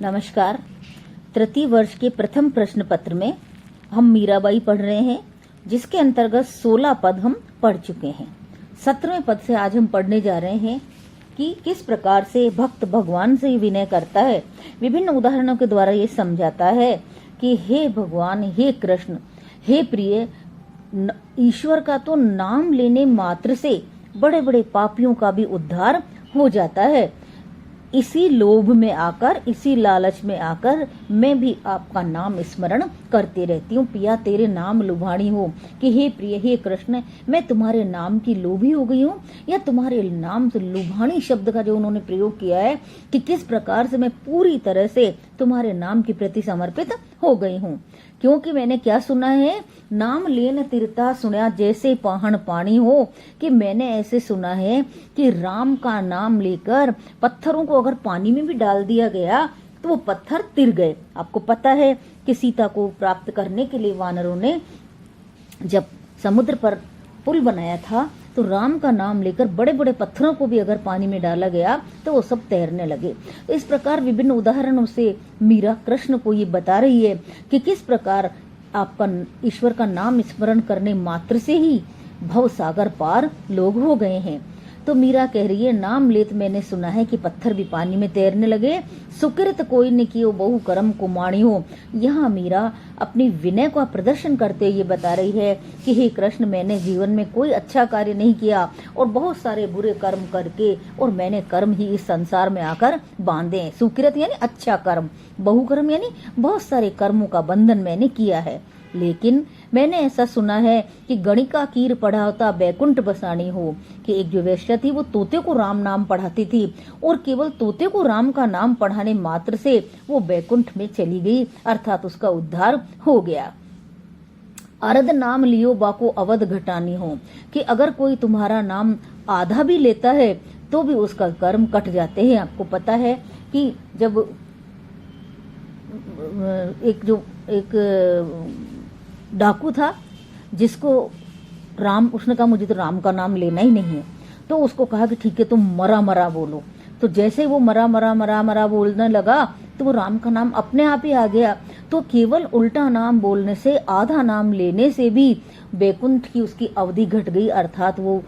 नमस्कार। तृतीय वर्ष के प्रथम प्रश्न पत्र में हम मीराबाई पढ़ रहे हैं, जिसके अंतर्गत 16 पद हम पढ़ चुके हैं। 17वें पद से आज हम पढ़ने जा रहे हैं कि किस प्रकार से भक्त भगवान से विनय करता है। विभिन्न उदाहरणों के द्वारा ये समझाता है कि हे भगवान, हे कृष्ण, हे प्रिय, ईश्वर का तो नाम लेने मात्र से बड़े बड़े पापियों का भी उद्धार हो जाता है। इसी लोभ में आकर, इसी लालच में आकर मैं भी आपका नाम स्मरण करती रहती हूँ। पिया तेरे नाम लुभानी हो, कि हे प्रिय, हे कृष्ण, मैं तुम्हारे नाम की लोभी हो गई हूँ, या तुम्हारे नाम से लुभानी शब्द का जो उन्होंने प्रयोग किया है कि किस प्रकार से मैं पूरी तरह से तुम्हारे नाम के प्रति समर्पित हो गई हूँ। क्योंकि मैंने क्या सुना है, नाम लेन तिरता सुना जैसे पाहन पानी हो, कि मैंने ऐसे सुना है कि राम का नाम लेकर पत्थरों को अगर पानी में भी डाल दिया गया तो वो पत्थर तिर गए। आपको पता है कि सीता को प्राप्त करने के लिए वानरों ने जब समुद्र पर पुल बनाया था तो राम का नाम लेकर बड़े बड़े पत्थरों को भी अगर पानी में डाला गया तो वो सब तैरने लगे। तो इस प्रकार विभिन्न उदाहरणों से मीरा कृष्ण को ये बता रही है कि किस प्रकार आपका ईश्वर का नाम स्मरण करने मात्र से ही भव सागर पार लोग हो गए हैं। तो मीरा कह रही है, नाम लेत मैंने सुना है कि पत्थर भी पानी में तैरने लगे, सुकृत कोई न कियो बहु कर्म कुमाणी हो। यहाँ मीरा अपनी विनय का प्रदर्शन करते हुए बता रही है कि हे कृष्ण, मैंने जीवन में कोई अच्छा कार्य नहीं किया और बहुत सारे बुरे कर्म करके और मैंने कर्म ही इस संसार में आकर बांधे। सुकृत यानी अच्छा कर्म, बहुकर्म यानी बहुत सारे कर्मों का बंधन मैंने किया है। लेकिन मैंने ऐसा सुना है कि गणिका कीर पढ़ाता बैकुंठ बसानी हो, कि एक जो वैश्य थी वो तोते को राम नाम पढ़ाती थी और केवल तोते को राम का नाम पढ़ाने मात्र से वो बैकुंठ में चली गई, अर्थात उसका उद्धार हो गया। अरद नाम लियो बाको अवध घटानी हो, कि अगर कोई तुम्हारा नाम आधा भी लेता है तो भी उसका कर्म कट जाते हैं। आपको पता है कि जब एक डाकू था जिसको उसने कहा मुझे तो राम का नाम लेना ही नहीं है, तो उसको कहा कि ठीक है तुम मरा मरा बोलो। तो जैसे वो मरा मरा मरा मरा बोलने लगा तो वो राम का नाम अपने आप ही आ गया। तो केवल उल्टा नाम बोलने से, आधा नाम लेने से भी बैकुंठ की उसकी अवधि घट गई, अर्थात वो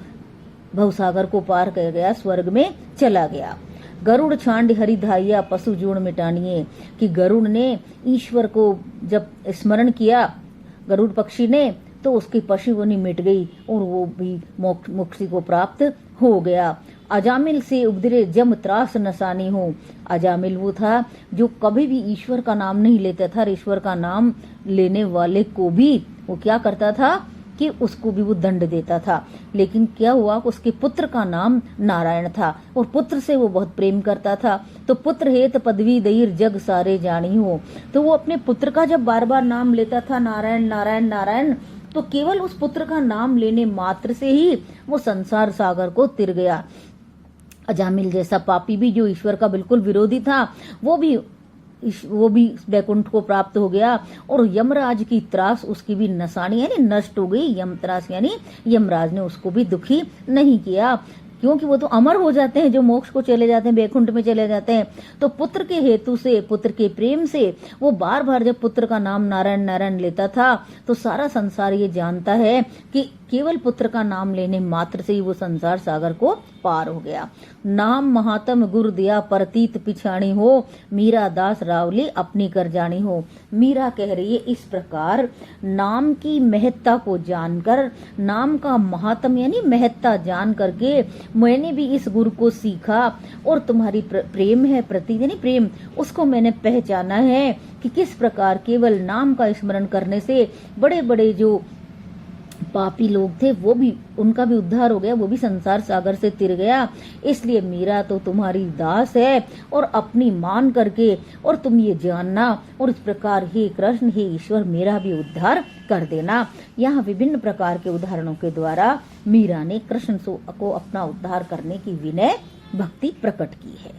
भवसागर को पार कर गया, स्वर्ग में चला गया। गरुड़ छांड हरि धाइया पशु जूण मिटानिए, कि गरुड़ ने ईश्वर को जब स्मरण किया, गरुड़ पक्षी ने, तो उसकी पशुवनी मिट गई और वो भी मुक्ति को प्राप्त हो गया। अजामिल से उपद्रे जम त्रास नसानी हो, अजामिल वो था जो कभी भी ईश्वर का नाम नहीं लेता था, ईश्वर का नाम लेने वाले को भी वो क्या करता था कि उसको भी वो दंड देता था। लेकिन क्या हुआ, उसके पुत्र का नाम नारायण था और पुत्र से वो बहुत प्रेम करता था। तो पुत्र हेत पदवी दईर जग सारे जानी हो, तो वो अपने पुत्र का जब बार बार नाम लेता था, नारायण नारायण नारायण, तो केवल उस पुत्र का नाम लेने मात्र से ही वो संसार सागर को तिर गया। अजामिल जैसा पापी भी, जो ईश्वर का बिल्कुल विरोधी था, वो भी बैकुंठ को प्राप्त हो गया और यमराज की त्रास उसकी भी नसानी यानी नष्ट हो गई। यम त्रास यानी यमराज ने उसको भी दुखी नहीं किया, क्योंकि वो तो अमर हो जाते हैं, जो मोक्ष को चले जाते हैं, बैकुंठ में चले जाते हैं। तो पुत्र के हेतु से, पुत्र के प्रेम से वो बार बार जब पुत्र का नाम नारायण नारायण लेता था तो सारा संसार ये जानता है कि केवल पुत्र का नाम लेने मात्र से ही वो संसार सागर को पार हो गया। नाम महात्म गुरु दिया परतीत पिछाणी हो, मीरा दास रावली अपनी कर जानी हो। मीरा कह रही है, इस प्रकार नाम की महत्ता को जानकर, नाम का महात्म यानी महत्ता जान करके मैंने भी इस गुरु को सीखा और तुम्हारी प्रेम है, प्रति यानी प्रेम, उसको मैंने पहचाना है कि किस प्रकार केवल नाम का स्मरण करने से बड़े बड़े जो पापी लोग थे वो भी, उनका भी उद्धार हो गया, वो भी संसार सागर से तिर गया। इसलिए मीरा तो तुम्हारी दास है और अपनी मान करके और तुम ये जानना और इस प्रकार हे कृष्ण, हे ईश्वर, मेरा भी उद्धार कर देना। यहाँ विभिन्न प्रकार के उदाहरणों के द्वारा मीरा ने कृष्ण को अपना उद्धार करने की विनय भक्ति प्रकट की है।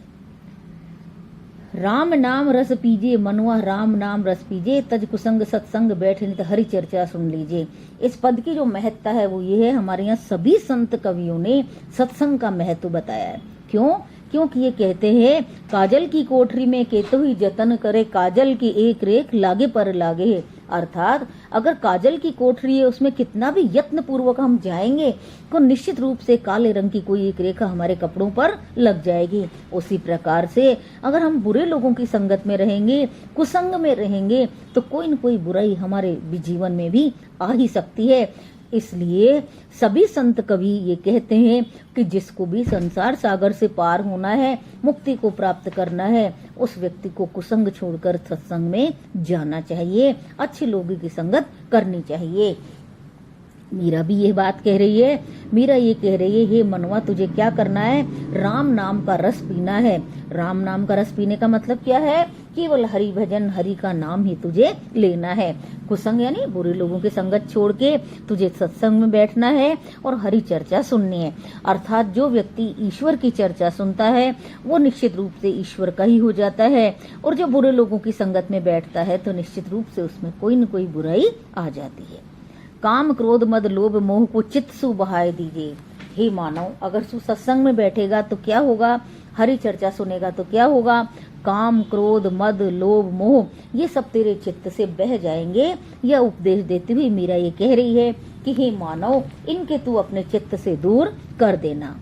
राम नाम रस पीजे मनुआ, राम नाम रस पीजे तज कुसंग सत्संग बैठे नित हरि चर्चा सुन लीजिए। इस पद की जो महत्ता है वो ये है, हमारे यहाँ सभी संत कवियों ने सत्संग का महत्व बताया है। क्यों क्योंकि ये कहते हैं काजल की कोठरी में केतो ही जतन करे, काजल की एक रेख लागे पर लागे। अर्थात अगर काजल की कोठरी है उसमें कितना भी यत्न पूर्वक हम जाएंगे तो निश्चित रूप से काले रंग की कोई एक रेखा हमारे कपड़ों पर लग जाएगी। उसी प्रकार से अगर हम बुरे लोगों की संगत में रहेंगे, कुसंग में रहेंगे, तो कोई न कोई बुराई हमारे जीवन में भी आ ही सकती है। इसलिए सभी संत कवि ये कहते हैं कि जिसको भी संसार सागर से पार होना है, मुक्ति को प्राप्त करना है, उस व्यक्ति को कुसंग छोड़कर सत्संग में जाना चाहिए, अच्छे लोगों की संगत करनी चाहिए। मीरा भी ये बात कह रही है। मीरा ये कह रही है, हे मनवा तुझे क्या करना है, राम नाम का रस पीना है। राम नाम का रस पीने का मतलब क्या है, केवल हरि भजन, हरि का नाम ही तुझे लेना है। कुसंग यानी बुरे लोगों की संगत छोड़ के तुझे सत्संग में बैठना है और हरि चर्चा सुननी है। अर्थात जो व्यक्ति ईश्वर की चर्चा सुनता है वो निश्चित रूप से ईश्वर का ही हो जाता है, और जो बुरे लोगों की संगत में बैठता है तो निश्चित रूप से उसमें कोई न कोई बुराई आ जाती है। काम क्रोध मद लोभ मोह को चित्त सु बहाए दीजिए। हे मानव, अगर तू सत्संग में बैठेगा तो क्या होगा, हरि चर्चा सुनेगा तो क्या होगा, काम क्रोध मद लोभ मोह ये सब तेरे चित्त से बह जाएंगे। यह उपदेश देती हुई मीरा ये कह रही है कि हे मानव, इनके तू अपने चित्त से दूर कर देना।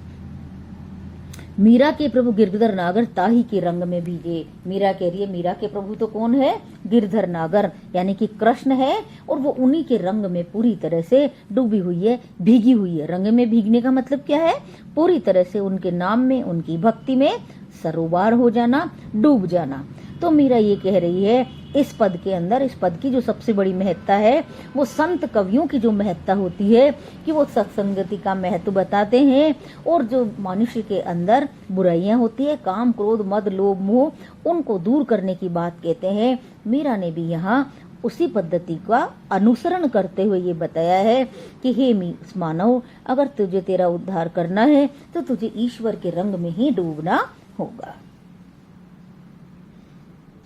मीरा के प्रभु गिरधर नागर ताही के रंग में भीगे। मीरा कह रही है, मीरा के प्रभु तो कौन है, गिरधर नागर यानी कि कृष्ण है, और वो उन्हीं के रंग में पूरी तरह से डूबी हुई है, भीगी हुई है। रंग में भीगने का मतलब क्या है, पूरी तरह से उनके नाम में, उनकी भक्ति में सरोबार हो जाना, डूब जाना। तो मीरा ये कह रही है इस पद के अंदर, इस पद की जो सबसे बड़ी महत्ता है वो संत कवियों की जो महत्ता होती है कि वो सत्संगति का महत्व बताते हैं, और जो मनुष्य के अंदर बुराइयां होती है, काम क्रोध मद लोभ मोह, उनको दूर करने की बात कहते हैं। मीरा ने भी यहाँ उसी पद्धति का अनुसरण करते हुए ये बताया है कि हे मानव, अगर तुझे तेरा उद्धार करना है तो तुझे ईश्वर के रंग में ही डूबना होगा।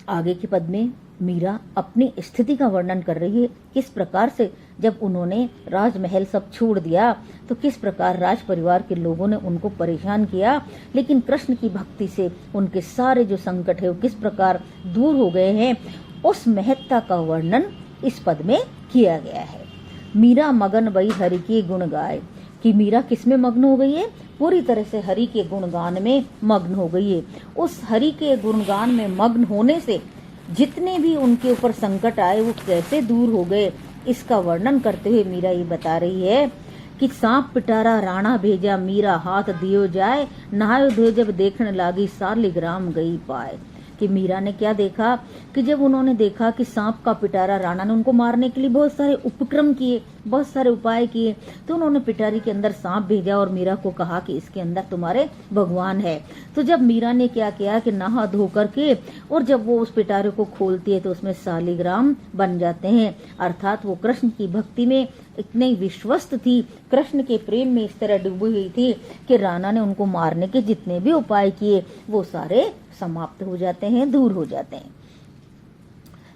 आगे के पद में मीरा अपनी स्थिति का वर्णन कर रही है, किस प्रकार से जब उन्होंने राजमहल सब छोड़ दिया तो किस प्रकार राज परिवार के लोगों ने उनको परेशान किया, लेकिन कृष्ण की भक्ति से उनके सारे जो संकट है वो किस प्रकार दूर हो गए हैं, उस महत्ता का वर्णन इस पद में किया गया है। मीरा मगन बई हरि के गुण गाय, कि मीरा किसमें मग्न हो गई है, पूरी तरह से हरि के गुणगान में मग्न हो गई है। उस हरि के गुणगान में मग्न होने से जितने भी उनके ऊपर संकट आए वो कैसे दूर हो गए, इसका वर्णन करते हुए मीरा ये बता रही है कि सांप पिटारा राणा भेजा, मीरा हाथ दियो जाए, नहायो धोए जब देखने लागी, सालिग्राम गई पाए। कि मीरा ने क्या देखा कि जब उन्होंने देखा कि सांप का पिटारा, राणा ने उनको मारने के लिए बहुत सारे उपक्रम किए, बहुत सारे उपाय किए, तो उन्होंने पिटारी के अंदर सांप भेजा और मीरा को कहा कि इसके अंदर तुम्हारे भगवान है। तो जब मीरा ने क्या किया कि नहा धो करके, और जब वो उस पिटारे को खोलती है तो उसमें सालिग्राम बन जाते हैं। अर्थात वो कृष्ण की भक्ति में इतनी विश्वस्त थी, कृष्ण के प्रेम में इस तरह डूबी हुई थी कि राणा ने उनको मारने के जितने भी उपाय किए वो सारे समाप्त हो जाते हैं, दूर हो जाते हैं।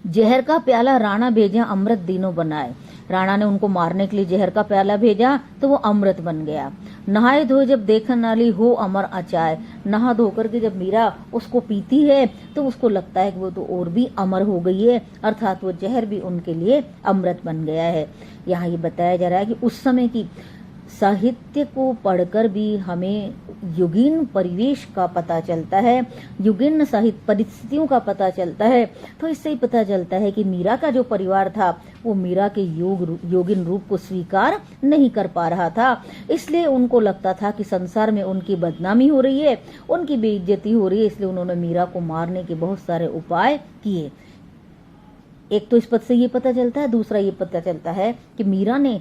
जहर का प्याला राणा भेजा, अमृत दिनों बनाए। राणा ने उनको मारने के लिए जहर का प्याला भेजा तो वो अमृत बन गया। नहाए धोए जब देखन वाली हो अमर अचाय, नहा धो करके जब मीरा उसको पीती है तो उसको लगता है कि वो तो और भी अमर हो गई है, अर्थात वो जहर भी उनके लिए अमृत बन गया है। यहाँ ये बताया जा रहा है कि उस समय की साहित्य को पढ़कर भी हमें युगीन परिवेश का पता चलता है, युगीन साहित्य परिस्थितियों का पता चलता है। तो इससे ही पता चलता है कि मीरा का जो परिवार था वो मीरा के योगिन रूप को स्वीकार नहीं कर पा रहा था, इसलिए उनको लगता था कि संसार में उनकी बदनामी हो रही है, उनकी बेइज्जती हो रही है, इसलिए उन्होंने मीरा को मारने के बहुत सारे उपाय किए। एक तो इस पद से ये पता चलता है, दूसरा ये पता चलता है कि मीरा ने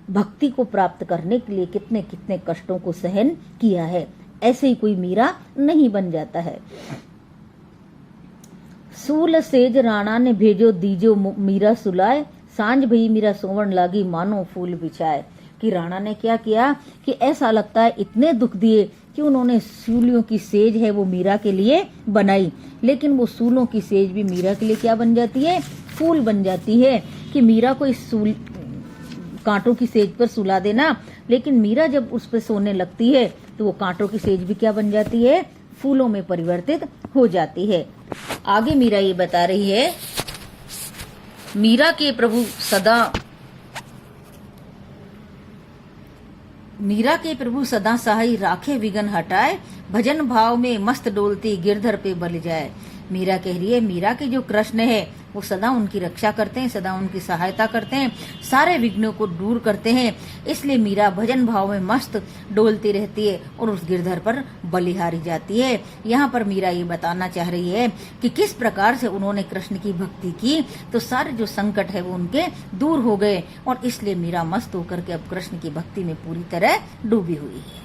भक्ति को प्राप्त करने के लिए कितने कितने कष्टों को सहन किया है। ऐसे ही कोई मीरा नहीं बन जाता है। सूल सेज राणा ने भेजो दीजो मीरा सुलाए, सांझ भई मीरा सोवण लागी मानो फूल बिछाए। कि राणा ने क्या किया कि ऐसा लगता है इतने दुख दिए कि उन्होंने सूलियों की सेज है वो मीरा के लिए बनाई, लेकिन वो सूलों की सेज भी मीरा के लिए क्या बन जाती है, फूल बन जाती है। कि मीरा को इस कांटों की सेज पर सुला देना, लेकिन मीरा जब उस पर सोने लगती है तो वो कांटों की सेज भी क्या बन जाती है, फूलों में परिवर्तित हो जाती है। आगे मीरा ये बता रही है, मीरा के प्रभु सदा सहाय राखे विघन हटाए, भजन भाव में मस्त डोलती गिरधर पे बल जाए। मीरा कह रही है, मीरा के जो कृष्ण है वो सदा उनकी रक्षा करते हैं, सदा उनकी सहायता करते हैं, सारे विघ्नों को दूर करते हैं। इसलिए मीरा भजन भाव में मस्त डोलती रहती है और उस गिरधर पर बलिहारी जाती है। यहाँ पर मीरा ये बताना चाह रही है कि किस प्रकार से उन्होंने कृष्ण की भक्ति की तो सारे जो संकट है वो उनके दूर हो गए, और इसलिए मीरा मस्त होकर के अब कृष्ण की भक्ति में पूरी तरह डूबी हुई है।